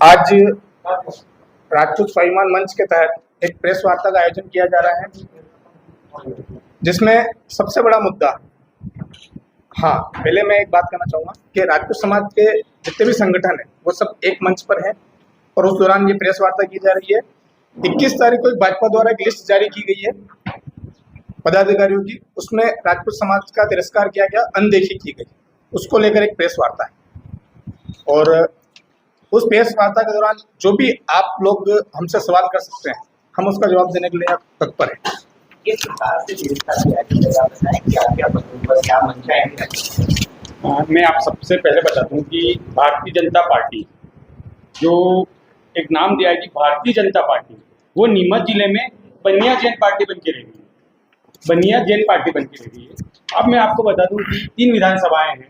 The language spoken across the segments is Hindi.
आज राजपूत स्वाभिमान मंच के तहत एक प्रेस वार्ता का आयोजन किया जा रहा है, जिसमें सबसे बड़ा मुद्दा, पहले मैं एक बात कहना चाहूँगा कि राजपूत समाज के जितने भी संगठन हैं वो सब एक मंच पर हैं और उस दौरान ये प्रेस वार्ता की जा रही है। 21 तारीख को भाजपा द्वारा एक लिस्ट जारी की गई है पदाधिकारियों की, उसमें राजपूत समाज का तिरस्कार किया गया, अनदेखी की गई, उसको लेकर एक प्रेस वार्ता है। और उस प्रेस वार्ता के दौरान जो भी आप लोग हमसे सवाल कर सकते हैं, हम उसका जवाब देने के लिए तत्पर हैं। किस प्रकार से मैं आप सबसे पहले बता दूं कि भारतीय जनता पार्टी जो एक नाम दिया है कि भारतीय जनता पार्टी, वो नीमच जिले में बनिया जैन पार्टी बन के रह गई है, बनिया जैन पार्टी बन के रह गई है। अब मैं आपको बता दूं कि 3 विधानसभाएं हैं,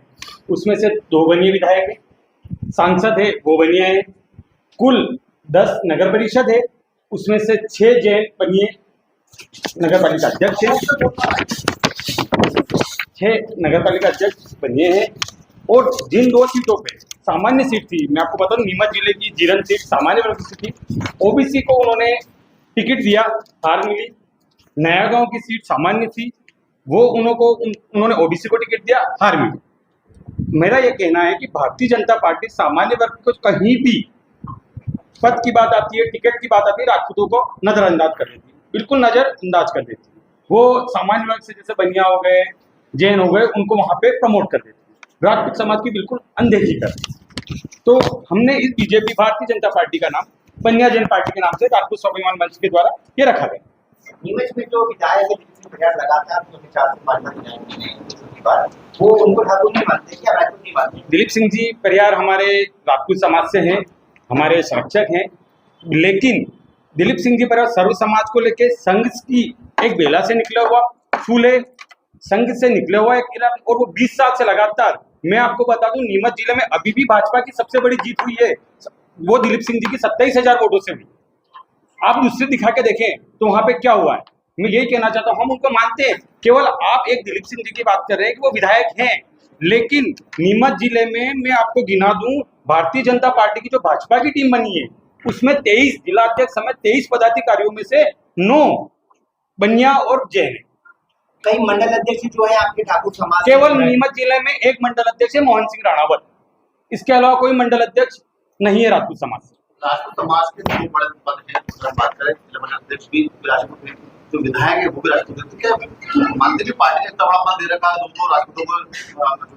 उसमें से 2 बनिया विधायक हैं, सांसद है वो बनिया है, कुल 10 नगर परिषद है, उसमें से 6 जैन बनिए नगर पालिका अध्यक्ष है, 6 नगर पालिका अध्यक्ष बनिए हैं। और जिन 2 सीटों पे सामान्य सीट थी, मैं आपको बता दूं नीमच जिले की जीरन सीट सामान्य वर्ग की थी, ओबीसी को उन्होंने टिकट दिया, हार मिली। नया गांव की सीट सामान्य थी, वो उन्होंने ओबीसी को टिकट दिया, हार मिली। मेरा ये कहना है कि भारतीय जनता पार्टी सामान्य वर्ग को कहीं भी पद की बात आती है, टिकट की बात आती है, राजपूतों को नजरअंदाज कर देती है, बिल्कुल नजरअंदाज कर देती है। वो सामान्य वर्ग से जैसे बनिया हो गए, जैन हो गए, उनको वहां पे प्रमोट कर देती है, राजपूत समाज की बिल्कुल अनदेखी कर देती है। तो हमने इस बीजेपी भारतीय जनता पार्टी का नाम बनिया जैन पार्टी के नाम से राजपूत स्वाभिमान मंच के द्वारा ये रखा गया। नीमच में जो विधायक लगातार वो उनको ठाकुर नहीं मानते क्या, राजपूत नहीं मानते? दिलीप सिंह जी परियार हमारे राजपूत समाज से हैं, हमारे संरक्षक हैं, लेकिन दिलीप सिंह जी परिवार सर्व समाज को लेके संघ की एक बेला से निकला हुआ फूल है, संघ से निकले हुआ एक इलाका, और वो 20 साल से लगातार, मैं आपको बता दूं नीमच जिले में अभी भी भाजपा की सबसे बड़ी जीत हुई है, वो दिलीप सिंह जी की 27,000 वोटों से हुई। आप दूसरे दिखा के देखें तो वहां पे क्या हुआ है। मैं यही कहना चाहता हूं, हम उनको मानते हैं, केवल आप एक दिलीप सिंह जी की बात कर रहे हैं कि वो विधायक हैं, लेकिन नीमच जिले में मैं आपको गिना दूं, भारतीय जनता पार्टी की जो भाजपा की टीम बनी है उसमें 23 जिला अध्यक्ष समेत 23 पदाधिकारियों में से 9 बनिया और जैन है। कई मंडल अध्यक्ष जो है आपके ठाकुर समाज, केवल नीमच जिले में एक मंडल अध्यक्ष है मोहन सिंह राणावत, इसके अलावा कोई मंडल अध्यक्ष नहीं है राजपूत समाज से। राजपूत समाज के जो बड़े पद है, अगर बात करें जिला अध्यक्ष भी राजपूत है, जो विधायक है वो भी राजपूत है, तो क्या मानते हैं पार्टी ने इतना बड़ा पद दे रखा, दोनों राजपूतों को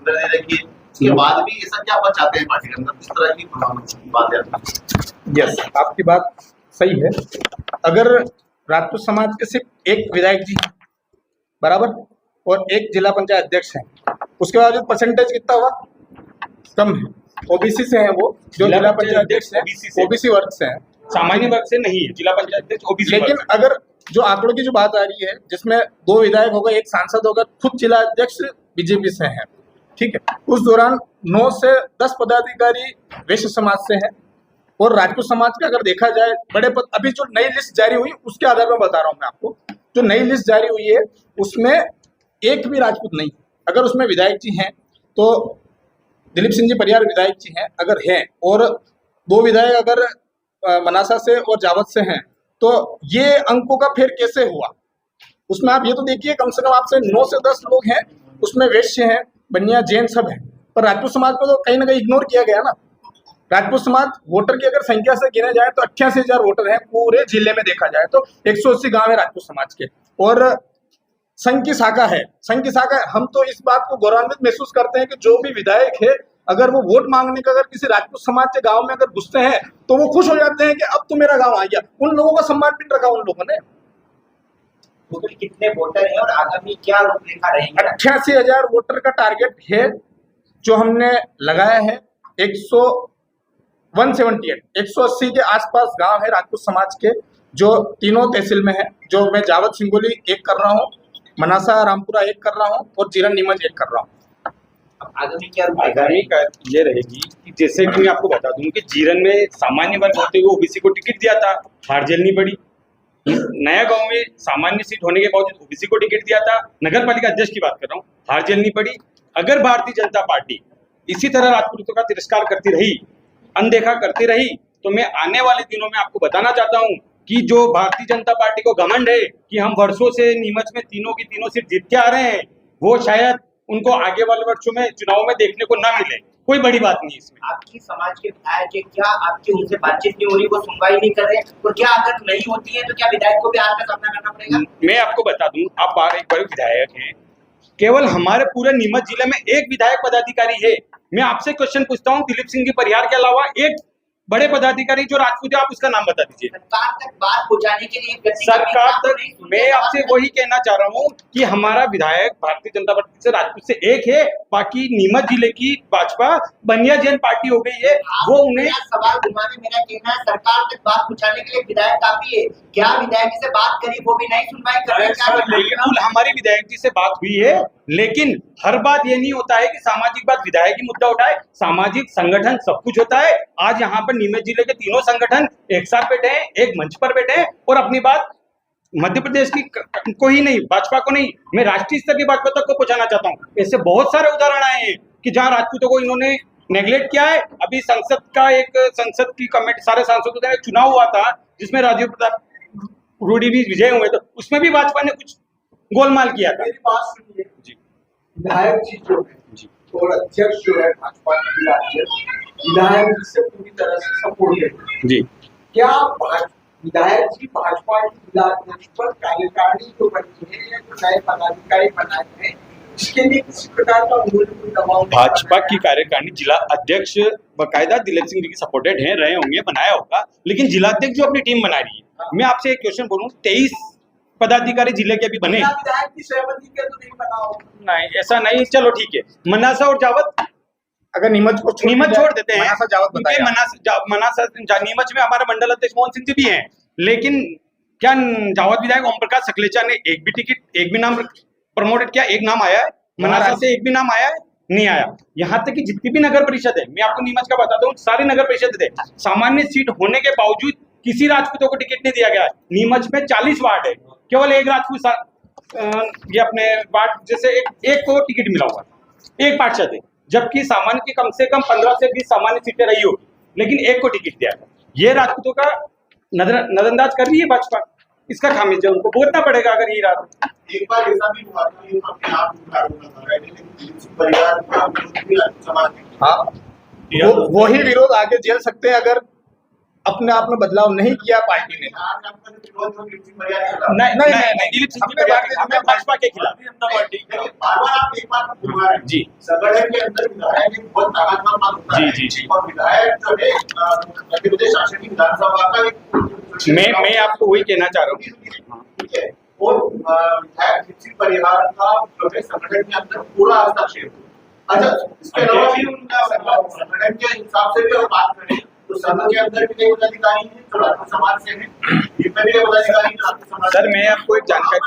दे रखी है, उसके बाद भी ऐसा क्या पद चाहते हैं पार्टी के अंदर, इस तरह की बात है? यस, आपकी बात सही है। अगर राजपूत समाज के सिर्फ एक विधायक जी हैं बराबर और एक जिला पंचायत अध्यक्ष हैं, उसके बाद परसेंटेज कितना हुआ, कम है, ओबीसी से हैं वो, जो जिला पंचायत अध्यक्ष हैं ओबीसी वर्ग से हैं, सामान्य वर्ग से नहीं है जिला पंचायत अध्यक्ष ओबीसी। लेकिन अगर जो आंकड़ों की जो बात आ रही है, जिसमें 2 विधायक हो गए, एक सांसद होगा, खुद जिला अध्यक्ष बीजेपी से हैं, ठीक है, उस दौरान 9 से 10 पदाधिकारी वैश्य समाज से हैं, और राजपूत समाज का अगर देखा जाए बड़े पद, अभी जो नई लिस्ट जारी हुई उसके आधार पर बता रहा हूं मैं आपको, जो नई लिस्ट जारी हुई है उसमें एक भी राजपूत नहीं। अगर उसमें विधायक जी हैं तो दिलीप सिंह जी परियार विधायक जी हैं अगर हैं, और 2 विधायक अगर मनासा से और जावत से हैं, तो ये अंकों का फेर कैसे हुआ? उसमें आप ये तो देखिए, कम से कम आपसे 9 से 10 लोग हैं, उसमें वैश्य हैं, बनिया जैन सब हैं, पर राजपूत समाज को तो कहीं ना कहीं इग्नोर किया गया ना। राजपूत समाज वोटर की अगर संख्या से गिने जाए तो 88,000 वोटर हैं पूरे जिले में, देखा जाए तो 180 गांव है राजपूत समाज के, और संघ की शाखा है, संघ की शाखा है। हम तो इस बात को गौरवान्वित महसूस करते हैं कि जो भी विधायक है, अगर वो वोट मांगने का अगर किसी राजपूत समाज के गांव में अगर घुसते हैं तो वो खुश हो जाते हैं कि अब तो मेरा गांव आ गया। उन लोगों का सम्मान भी रखा उन लोगों ने। कितने वोटर हैं और आगामी क्या रूपरेखा रहेगी? 88,000 वोटर का टारगेट है जो हमने लगाया है। 180 के आसपास गांव है राजपूत समाज के, जो तीनों तहसील में है, जो मैं जावत सिंगोली एक कर रहा हूँ, मनासा रामपुरा एक कर रहा हूँ, और जीरन नीमच एक कर रहा हूँ। आगामी क्या आगामी का ये रहेगी कि जैसे कि मैं आपको बता दूं कि जीरन में सामान्य वर्ग होते हुए ओबीसी को टिकट दिया था, हार झेलनी पड़ी। नया गांव में सामान्य सीट होने के बावजूद ओबीसी को टिकट दिया था, नगर पालिका अध्यक्ष की बात कर रहा हूँ, हार झेलनी पड़ी। अगर भारतीय जनता पार्टी इसी तरह राजपूतों का तिरस्कार करती रही, अनदेखा करती रही, तो मैं आने वाले दिनों में आपको बताना चाहता हूँ कि जो भारतीय जनता पार्टी को घमंड है कि हम वर्षों से नीमच में तीनों की तीनों सीट जीत के आ रहे हैं, वो शायद उनको आगे वाले वर्षों में चुनाव में देखने को ना मिले। कोई बड़ी बात नहीं इसमें। आपकी समाज के विधायक है, क्या आपकी उनसे बातचीत नहीं हो रही, वो सुनवाई नहीं कर रहे, और क्या अगर नहीं होती है तो क्या विधायक को भी हार का सामना करना पड़ेगा? मैं आपको बता दूं, आप एक बड़े विधायक हैं, केवल हमारे पूरे नीमच जिले में एक विधायक पदाधिकारी है। मैं आपसे क्वेश्चन पूछता हूं, दिलीप सिंह जी परिहार के अलावा एक बड़े पदाधिकारी जो राजपूत है, आप उसका नाम बता दीजिए। सरकार तक बात पहुंचाने के लिए सरकार तक मैं आपसे वही कहना चाह रहा हूँ कि हमारा विधायक भारतीय जनता पार्टी से राजपूत से एक है, बाकी नीमच जिले की भाजपा बनिया जैन पार्टी हो गई है, वो उन्हें सवाल घुमाने मेरा कहना है सरकार तक बात पहुंचाने के लिए विधायक काफी है। क्या विधायक से बात करी, वो भी नहीं सुनवाई कर रहे हैं? बिल्कुल हमारी विधायक जी से बात हुई है, लेकिन हर बात ये नहीं होता है कि सामाजिक बात विधायक ही मुद्दा उठाए। सामाजिक संगठन सब कुछ होता है। आज यहाँ पर नीमच जिले के तीनों संगठन एक साथ बैठे हैं, एक मंच पर बैठे हैं और अपनी बात मध्य प्रदेश की को ही नहीं, भाजपा को नहीं, मैं राष्ट्रीय स्तर की भाजपा तक को पहुंचाना चाहता हूँ। ऐसे बहुत सारे उदाहरण आए हैं कि जहाँ राजपूतों को इन्होंने नेग्लेक्ट किया है। अभी संसद की कमेटी सारे सांसदों का चुनाव हुआ था, जिसमें राजीव प्रताप रूडी भी विजय हुए, तो उसमें भी भाजपा ने कुछ गोलमाल किया था। मेरी बात सुनिए जी, विधायक जी जो है जी और अध्यक्ष जो है भाजपा के जिला अध्यक्ष, विधायक जी से पूरी तरह से सपोर्ट है जी। क्या विधायक जी भाजपा के जिला अध्यक्ष पर कार्यकारिणी जो बनी है या जो नए पदाधिकारी बनाए हैं, इसके लिए किसी प्रकार का मूल्य दबाव? भाजपा की कार्यकारिणी जिला अध्यक्ष बकायदा दिलीप सिंह जी की सपोर्टेड है, रहे होंगे, बनाया होगा, लेकिन जिला अध्यक्ष जो अपनी टीम बना रही है। मैं आपसे एक क्वेश्चन बोलूं, 23 पदाधिकारी जिले के भी बने, विधायक की सहमति के तो नहीं बना होगा? नहीं, ऐसा नहीं। चलो ठीक है, मनासा और जावत अगर नीमच छोड़ देते हैं, मनासा जावत बताइए। नीमच में हमारे मंडल अध्यक्ष मोहन सिंह जी भी हैं, लेकिन क्या जावत विधायक ओम प्रकाश सकलेचा ने एक भी टिकट, एक भी नाम प्रमोटेड किया? एक नाम आया है मनासा से? एक भी नाम आया है? नहीं आया। यहाँ तक कि जितनी भी नगर परिषद है, मैं आपको नीमच का बताता हूँ, सारी नगर परिषद थे, सामान्य सीट होने के बावजूद किसी राजपूतों को टिकट नहीं दिया गया। नीमच में 40 वार्ड है, केवल एक राजपूत ये अपने वार्ड जैसे एक को टिकट मिला हुआ, एक पार्षद है, जबकि सामान्य की कम से कम 15 से 20 सामान्य सीटें रही होगी, लेकिन एक को टिकट दिया था। ये राजपूतों का नजरअंदाज कर रही है भाजपा, इसका खामियाजा उनको भुगतना पड़ेगा अगर ये रात। एक बार ऐसा भी हुआ था, ये अपने आप परिवार का समाज में, हाँ, वो ही विरोध आगे झेल सकते हैं अगर अपने आप में बदलाव नहीं किया पार्टी ने। नहीं, दिलीप सिंह जी हमें भाजपा के खिलाफ जी संगठन के अंदर विधायक एक बहुत ताकतवर मांग होता है जी। और विधायक जो है मध्य प्रदेश शासन की विधानसभा का एक मैं आपको वही कहना चाह रहा हूँ, ठीक है, और विधायक दिलीप परिहार का जो है संगठन के अंदर पूरा हस्तक्षेप। अच्छा, इसके अलावा भी उनका संगठन के हिसाब से भी अगर बात करें तो संघ के अंदर भी कई पदाधिकारी हैं जो राजपूत समाज से हैं, इसमें भी कई पदाधिकारी जो राजपूत समाज। सर मैं आपको एक जानकारी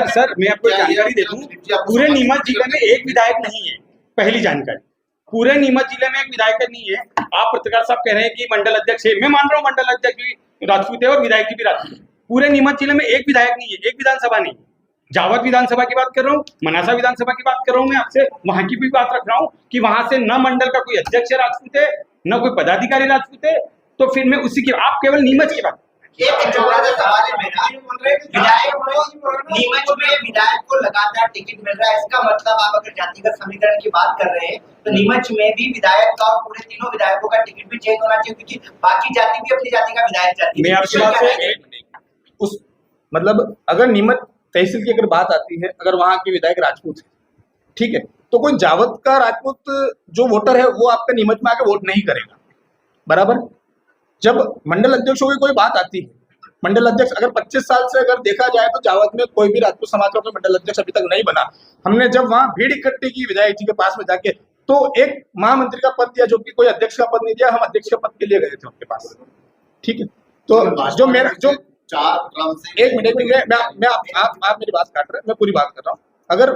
सर मैं आपको एक जानकारी दे दूं, पूरे नीमच जिले में एक विधायक नहीं है। पहली जानकारी, पूरे नीमच जिले में एक विधायक नहीं है। आप पत्रकार साहब कह रहे हैं कि मंडल अध्यक्ष है, मैं मान रहा हूँ मंडल अध्यक्ष भी राजपूत है और विधायक भी राजपूत है। पूरे नीमच जिले में एक विधायक नहीं है, एक विधानसभा नहीं। जावत विधानसभा की बात कर रहा हूँ, मनासा विधानसभा की बात कर रहा हूँ, मैं आपसे वहां की भी बात रख रहा हूँ कि वहां से न मंडल का कोई अध्यक्ष राजपूत है, न कोई पदाधिकारी राजपूत है। तो फिर मैं उसी की, आप केवल नीमच की बात, एक छोटा सा सवाल है मेरा, विधायक को नीमच में विधायक को लगातार टिकट मिल रहा है, इसका मतलब आप अगर जातिगत समीकरण की बात कर रहे हैं तो नीमच में भी विधायक का और पूरे तीनों विधायकों का टिकट भी चेंज होना चाहिए, क्योंकि बाकी जाति भी अपनी जाति का विधायक चाहती है। मैं आपसे बात से उस मतलब अगर नीमच तहसील की अगर बात आती है, अगर वहां के विधायक राजपूत है, ठीक है, तो कोई जावत का राजपूत जो वोटर है वो आपका नीमच में आके वोट नहीं करेगा, बराबर। जब मंडल अध्यक्षों की कोई बात आती है, मंडल अध्यक्ष अगर 25 साल से अगर देखा जाए तो जावत में कोई भी राजपूत समाज का कोई मंडल अध्यक्ष अभी तक नहीं बना। हमने जब वहां भीड़ इकट्ठी की विधायक जी के पास में जाके, तो एक महामंत्री का पद दिया, जो कि कोई अध्यक्ष का पद नहीं दिया, हम अध्यक्ष के पद के लिए गए थे उनके पास, ठीक है। तो जो मेरा जो 4 क्रम से एक मिनट में आप मेरी बात काट रहे हैं, मैं पूरी बात कर रहा हूँ। अगर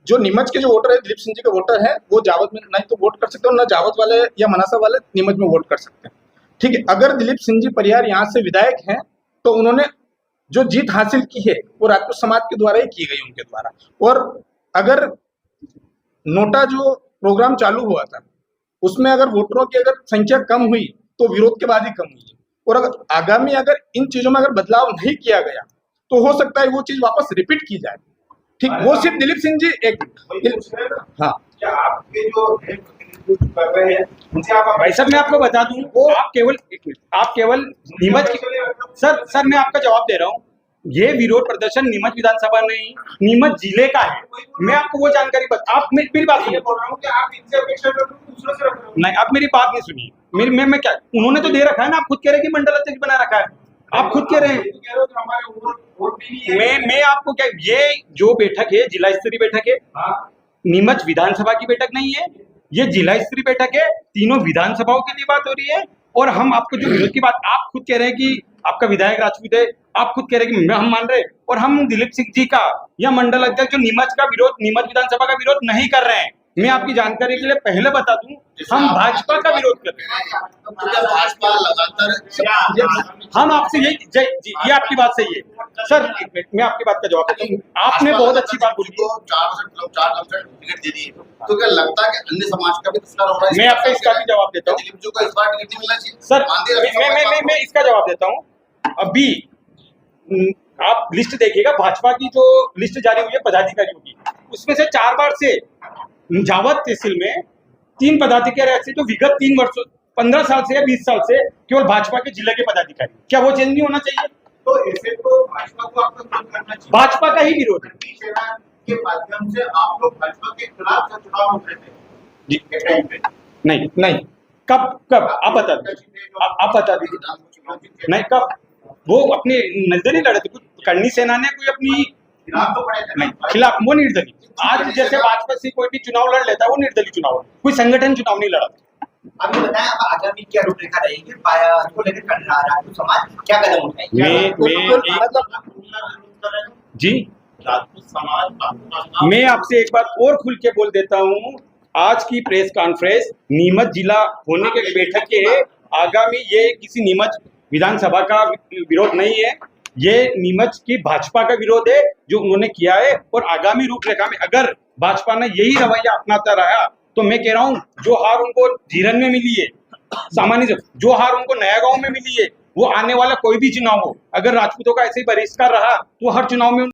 जो नीमच के जो वोटर है, दिलीप सिंह जी के वोटर है, वो जावत में नहीं तो वोट कर सकते हो, ना जावत वाले या मनासा वाले नीमच में वोट कर सकते हैं, ठीक है। अगर दिलीप सिंह जी परिहार यहाँ से विधायक हैं तो उन्होंने जो जीत हासिल की है वो राजपूत समाज के द्वारा ही की गई, उनके द्वारा। और अगर नोटा जो प्रोग्राम चालू हुआ था, उसमें अगर वोटरों की अगर संख्या कम हुई तो विरोध के बाद ही कम हुई, और अगर आगामी अगर इन चीजों में अगर बदलाव नहीं किया गया तो हो सकता है वो चीज वापस रिपीट की जाए। ठीक, वो सिर्फ दिलीप सिंह जी एक हाँ क्या आपके जो प्रतिनिधित्व कर रहे हैं उनसे आप भाई साहब मैं आपको बता दूं, वो आप केवल एक मिनट, आप केवल नीमच की सर मैं आपका जवाब दे रहा हूं, ये विरोध प्रदर्शन नीमच विधानसभा नहीं, नीमच जिले का है। मैं आपको वो जानकारी आप मेरी बात सुनिए। बोल रहा हूँ कि आप इनसे अपेक्षा कर रहे हो दूसरों से रख रहे हो। नहीं, आप मेरी बात नहीं सुनिए। मेरी मैं क्या, उन्होंने तो दे रखा है ना, आप खुद कह रहे हैं कि मंडल अध्यक्ष बना रखा है, आप खुद कह रहे हैं। कह रहे हो कि हमारे वोट भी नहीं है। मैं आपको क्या, ये जो बैठक है जिला स्तरीय बैठक है, हाँ, नीमच विधानसभा की बैठक नहीं है, ये जिला स्तरीय बैठक है, तीनों विधानसभाओं के लिए बात हो रही है। और हम आपको जो विरोध की बात, आप खुद कह रहे हैं कि आपका विधायक राजपूत है, आप खुद कह रहे हैं कि हम मान रहे हैं, और हम दिलीप सिंह जी का या मंडल अध्यक्ष जो नीमच का विरोध, नीमच विधानसभा का विरोध नहीं कर रहे हैं। मैं आपकी जानकारी के लिए पहले बता दूं, हम भाजपा का विरोध कर रहे हैं। तो क्या भाजपा लगातार हम आपसे ये आपकी बात सही है सर, एक मिनट मैं आपकी बात का जवाब देता हूँ। आपने बहुत अच्छी बात बोली है। 4% टिकट दे दी है, तो क्या लगता है कि अन्य समाज का भी दुष्कर हो रहा है? मैं आपका इसका भी जवाब देता हूँ दिलीप जी को इस बार टिकट नहीं मिलना चाहिए सर। मैं इसका जवाब देता हूँ। अभी आप लिस्ट देखिएगा, भाजपा की जो लिस्ट जारी हुई है पदाधिकारियों की, उसमें से 4 बार से जावत तहसील में 3 पदाधिकारी ऐसे जो विगत 3 वर्षों 15 साल से या 20 साल से केवल भाजपा के जिले के पदाधिकारी, क्या वो चेंज नहीं होना चाहिए? तो ऐसे तो भाजपा को आपको विरोध करना चाहिए। भाजपा का ही विरोध है सेना के माध्यम से आप लोग भाजपा के खिलाफ से चुनाव लड़ रहे थे जी। एक टाइम पे। नहीं कब आप बता दीजिए, आप बता दीजिए। नहीं कब, वो अपने निर्दलीय लड़े थे, कुछ करनी सेना ने कोई अपनी खिलाफ तो पड़े थे नहीं खिलाफ, वो निर्दलीय। आज जैसे भाजपा से कोई भी चुनाव लड़ लेता है वो निर्दलीय चुनाव, कोई संगठन चुनाव नहीं लड़ा। अभी बताएं अब आगामी क्या रूपरेखा रहेगी, इसको लेकर राजपूत समाज क्या कदम उठाएंगे? जी राजपूत समाज मैं आपसे एक बात और खुल के बोल देता हूँ, आज की प्रेस कॉन्फ्रेंस नीमच जिला होने के बैठक के आगामी, ये किसी नीमच विधानसभा का विरोध नहीं है, ये नीमच की भाजपा का विरोध है जो उन्होंने किया है। और आगामी रूपरेखा में अगर भाजपा ने यही रवैया अपनाता रहा तो मैं कह रहा हूँ जो हार उनको जीरन में मिली है, सामान्य जो हार उनको नया गांव में मिली है, वो आने वाला कोई भी चुनाव हो, अगर राजपूतों का ऐसे ही बहिष्कार रहा तो हर चुनाव में